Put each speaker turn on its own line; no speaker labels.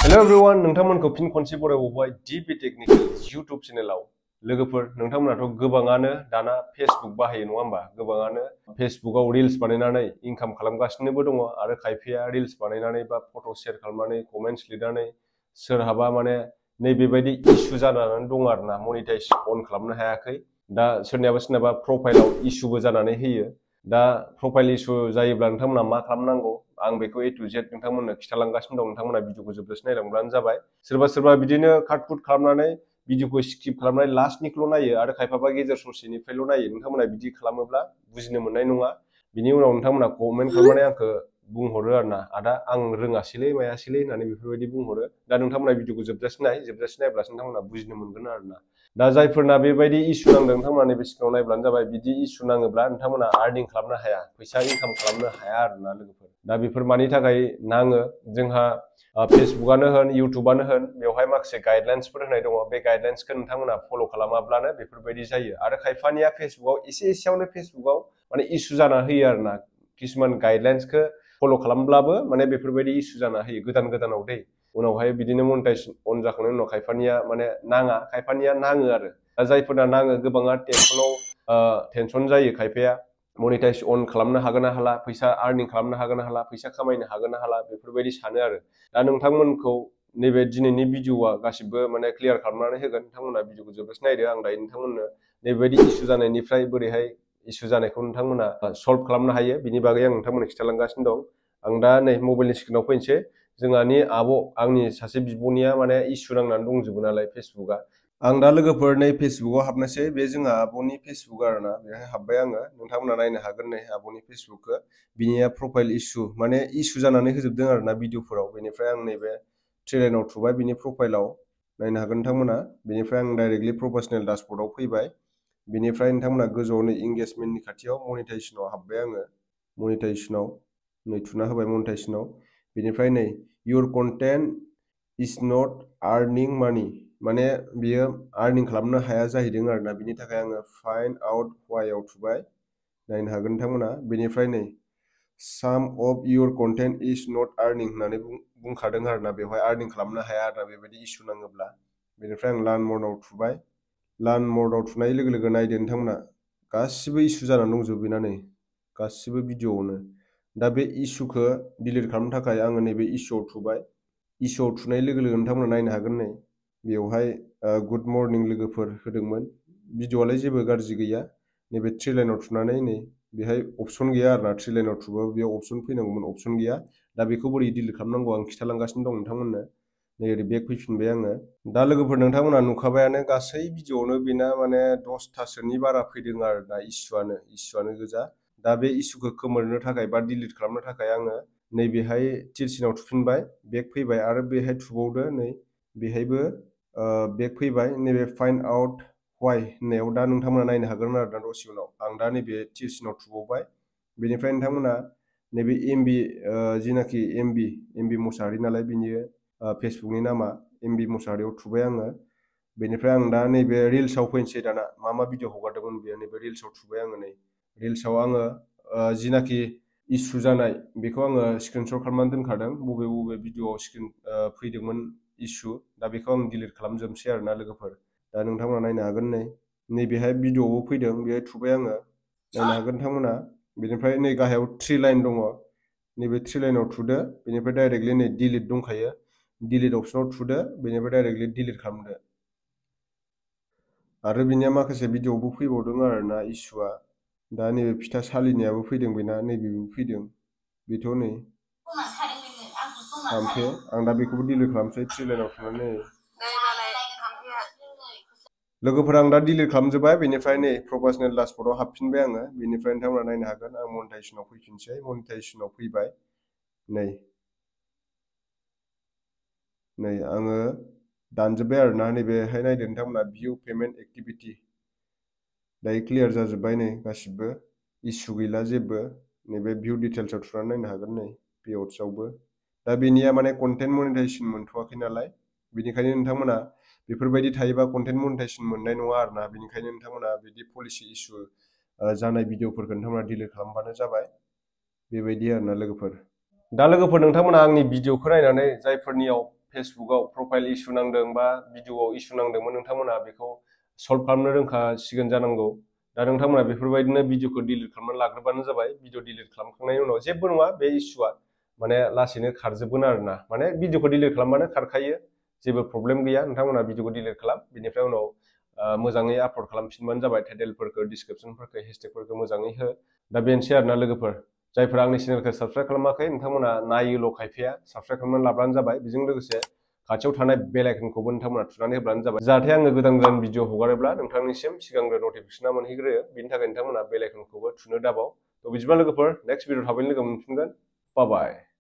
Hello everyone नोंथांमोनखौ फिन खनसे बरायबावबाय DB technical YouTube चेनेलाव लोगोफोर नोंथांमोनाथ' गोबाङानो दाना फेसबुक बाहायो नङा होमबा गोबाङानो फेसबुकआव रिल्स बानायनानै इनकाम खालामगासिनोबो दङ आरो खायफाया रिल्स बानायनानै बा फट' शेयार खालामनानै कमेन्ट्स लिरनानै सोरहाबा माने नैबेबायदि इशु जानानै दङ आरोना मनिटाइज अन खालामनो हायाखै दा सोरनियाबा प्रफाइलाव इशुबो जानानै होयो दा प्रफाइल इशु जायोब्ला नोंथांमोना मा खालामनांगौ आं बेखौ A to Z नोंथांमोननो खिथालांगासिनो दं नोंथांमोना भिडिअखौ जोबजासिम नायलांब्लानो जाबाय सोरबा बिदिनो काट खालामनानै भिडिअखौ स्किप खालामनानै लास्टनिखौल' नायो आरो खायफाबा गेजेर ससेनिफ्रायल' नायो नोंथांमोना बिदि खालामोब्ला बुजिनो मोननाय नङा बिनि उनाव नोंथांमोना कमेन्ट खालामनानै आंखौ बुंहरो आरोना आदा आं रोङासैलै मायासैलै होननानै बेफोरबायदि बुंहरो दा नोंथांमोना भिडिअखौ जोबजासिम नायब्लासो नोंथांमोना बुजिनो मोनगोन आरोना दा जायफोरना बेबायदि इशु नांदों नोंथांमोना नैबे सिगाङाव नायब्लानो जाबाय बिदि इशु नाङोब्ला नोंथांमोना आर्निं खालामनो हाया फैसा इनकाम खालामनो हाया आरोना लोगोफोर दा बेफोर मानि थाखाय नाङो जोंहा फेसबुकआनो होन इउटुबानो होन बेवहाय माखासे गाइडलाइन्सफोर होनाय दङ बे गाइडलाइन्सखौ नोंथांमोना फल' खालामाब्लानो बेफोरबायदि जायो आरो खायफानिया फेसबुकआव एसेयावनो फेसबुकआव माने इशु जाना होयो आरोना किसुमान गाइडलाइन्सखौ फल' खालामब्लाबो माने बेफोरबायदि इशु जाना होयो गोदानाव दै उनावहाय बिदिनो मनिटाइज अन जाखांनायनि उनाव खायफानिया माने नाङा खायफानिया नाङो आरो दा जायफोरना नाङो गोबाङा टेनसन जायो खायफाया मनिटाइज अन खालामनो हागोन ना हाला फैसा आर्निं खालामनो हागोन ना हाला फैसा खामायनो हागोन ना हाला बेफोरबायदि सानो आरो दा नोंथांमोनखौ नैबे दिनैनि भिडिअआ गासिबो माने क्लियार खालामनानै होगोन नोंथांमोना भिडिअखौ जोबजासिम नायदो आं दायो नोंथांमोननो नैबेबायदि इशु जानायनिफ्राय बोरैहाय इशु जानायखौ नोंथांमोना सल्भ खालामनो हायो बिनि बागै आं नोंथांमोननो खिथालांगासिनो दं आं दा नै मबाइलनि स्क्रिनाव फैनोसै जोंहानि आंनि सासे बिब'निया माने इशु नांनानै दंजोबो नालाय फेसबुकआ आं दा लोगोफोर नै फेसबुकआव हाबनोसै बे जोंहा आब'नि फेसबुक आरोना बेहाय हाबबाय आङो नोंथांमोना नायनो हागोन नै आब'नि फेसबुकखौ बिनिया प्रफाइल इशु माने इशु जानानै होजोबदों आरोना भिडिअफोराव बेनिफ्राय आं नैबे थ्रि लाइनाव थुबाय बिनि प्रफाइलाव नायनो हागोन नोंथांमोना बेनिफ्राय आं डाइरेक्टलि प्रफेसनेल डासबर्डआव फैबाय बेनिफ्राय नोंथांमोना गोजौआवनो इंगेजमेन्टनि खाथियाव मनिटाइजेसनाव हाबबाय आङो मनिटाइजेसनाव नै थुना होबाय मनिटाइजेसनाव बेनिफ्राय नै इउर कन्टेन्ट इज नट आर्निं मानि माने बियो आर्निं खालामनो हाया जाहैदों आरोना बिनि थाखाय आङो फाइन्ड आउट वाइआव थुबाय नायनो हागोन नोंथांमोना बेनिफ्राय नै some of your content is not earning होननानै बुंखादों आरोना बेवहाय आर्निं खालामनो हाया आरोना बेबायदि इशु नाङोब्ला बेनिफ्राय आं लार्न मर्डआव थुबाय लार्न मर्डआव थुनाय लोगो लोगो नायदो नोंथांमोना गासिबो इशु जानानै दंजोबो बेना नै गासिबो भिडिअआवनो दा बे इशुखौ डिलिट खालामनो थाखाय आङो नैबे इशुआव थुबाय इशुआव थुनाय लोगो लोगो नोंथांमोना नायनो हागोन नै बेवहाय गुड मर्निं लोगोफोर होदोंमोन भिडिअआलाय जेबो गाज्रि गैया नैबे थ्रि लाइनाव थुनानै नै बेहाय अपसन गैया आरोना थ्रि लाइनाव थुबाबो बेयाव अपसन फैनांगौमोन अपसन गैया दा बेखौ बोरै डिलिट खालामनांगौ आं खिथालांगासिनो दं नोंथांमोननो नै ओरै बेक फैफिनबाय आङो दा लोगोफोर नोंथांमोना नुखाबायानो गासै भिडिअआवनो बेना माने 10थासोनि बारा फैदों आरोना इशुआनो गोजा दा बे इशुखौ खोमोरनो थाखाय बा डिलिट खालामनो थाखाय आङो नैबेहाय तिरसिनाव थुफिनबाय बेक फैबाय आरो बेहाय थुबावदो नै बेहायबो बेक फैबाय नैबे फाइन्ड आउट वाइ होननायाव दा नोंथांमोना नायनो हागोन आरोना दसे उनाव आं दा नैबे तिरसिनाव थुबावबाय बेनिफ्राय नोंथांमोना नैबे एमबि जिनाखि एमबि मुसाहारि नालाय बिनि फेसबुकनि नामा एमबि मुसाहारियाव थुबाय आङो बेनिफ्राय आं दा नैबे रिल्सआव फैनोसै दाना मा भिडिअ हगारदोंमोन बेयो नैबे रिल्सआव थुबाय आङो नै रिल्सआव आङो जिनाखि इशु जानाय बेखौ आङो स्क्रिनशट खालामनानै दोनखादों बबे भिडिअआव फैदोंमोन इशु दा बेखौ आं डिलिट खालामजोबनोसै आरोना लोगोफोर दा नोंथांमोना नायनो हागोन नैबेहाय भिडिअआवबो फैदों बेहाय थुबाय आङो नायनो हागोन नोंथांमोना बेनिफ्राय नै गाहायाव थ्रि लाइन दङ नैबे थ्रि लाइनाव थुदो बेनिफ्राय डाइरेक्टलि नै डिलिट दंखायो डिलिट अपसनाव थुदो बेनिफ्राय डाइरेक्टलि डिलिट खालामदो आरो बिनिया माखासे भिडिअआवबो फैबावदों आरोना इशुआ दा नैबे फिथा सालिनायाबो फैदों बेना नैबेबो फैदों बेथ' नै थाम्फे आं दा बेखौबो डिलिट खालामसै थ्रि लाइनाव थुनानै लोगोफोर आं दा डिलिट खालामजोब्बाय बेनिफ्राय नै प्रफेसनेल डासबर्डआव हाबफिनबाय आङो बेनिफ्राय नोंथांमोना नायनो हागोन आं मनिटाइजेसनाव फैफिनसै मनिटाइजेसनाव फैबाय नै आङो दानजोब्बाय आरोना नैबेहाय नायदो नोंथांमोना भिउ पेमेन्ट एक्टिभिटि दायो क्लियार जाजोब्बाय नै गासिबो इशु गैला जेबो नैबे भिउ डिटेल्सआव थुनानै नायनो हागोन नै पेआउट्सआवबो दा बेनिया माने कन्टेन्ट मनिटाइजेसन मोनथ'वाखै नालाय बेनिखायनो नोंथांमोना बेफोरबायदि थायोबा कन्टेन्ट मनिटाइजेसन मोननाय नङा आरोना बेनिखायनो नोंथांमोना बिदि पलिसि इशु जानाय भिडिअफोरखौ नोंथांमोना डिलिट खालामबानो जाबाय बेबायदि आरोना लोगोफोर दा लोगोफोर नोंथांमोना आंनि भिडिअखौ नायनानै जायफोरनियाव फेसबुकआव प्रफाइल इसु नांदों बा भिडिअ'आव इसु नांदोंमोन नोंथांमोना बेखौ सल्भ खालामनो रोंखासिगोन जानांगौ। दा नोंथांमोना बेफोरबायदिनो भिडिअ'खौ डिलिट खालामनानै लाग्रोबानो जाबाय। भिडिअ' डिलिट खालामखांनायनि उनाव जेबो नङा बे इसुआ माने लासैनो खारजोबगोन आरोना, माने भिडिअ'खौ डिलिट खालामबानो खारखायो, जेबो प्रब्लेम गैया। नोंथांमोना भिडिअ'खौ डिलिट खालाम, बेनिफ्राय उनाव मोजाङै आपल'ड खालामफिनबानो जाबाय। टाइटेलफोरखौ, डिसक्रिपसनफोरखौ, हेशटेगफोरखौ मोजाङै हो। दा बेनोसै आरोना लोगोफोर, जायफोरा आंनि चेनेलखौ साबस्क्राइब खालामाखै नोंथांमोना नायोल' खायफाया, साबस्क्राइब खालामनानै लाब्लानो जाबाय। बेजों लोगोसे खाथियाव थानाय बेल आइकनखौबो नोंथांमोना थुनानै होब्लानो जाबाय, जाहाथे आङो गोदान गोदान भिडिअ हगारोब्ला नोंथांनिसिम सिगांग्रो नटिफिकेसना मोनहैग्रोयो। बेनि थाखाय नोंथांमोना बेल आइकनखौबो थुनो दाबाव। थ' बिदिबा लोगोफोर नेक्स्ट भिडिअ थाबैनो लोगो मोनफिनगोन। बाय बाय।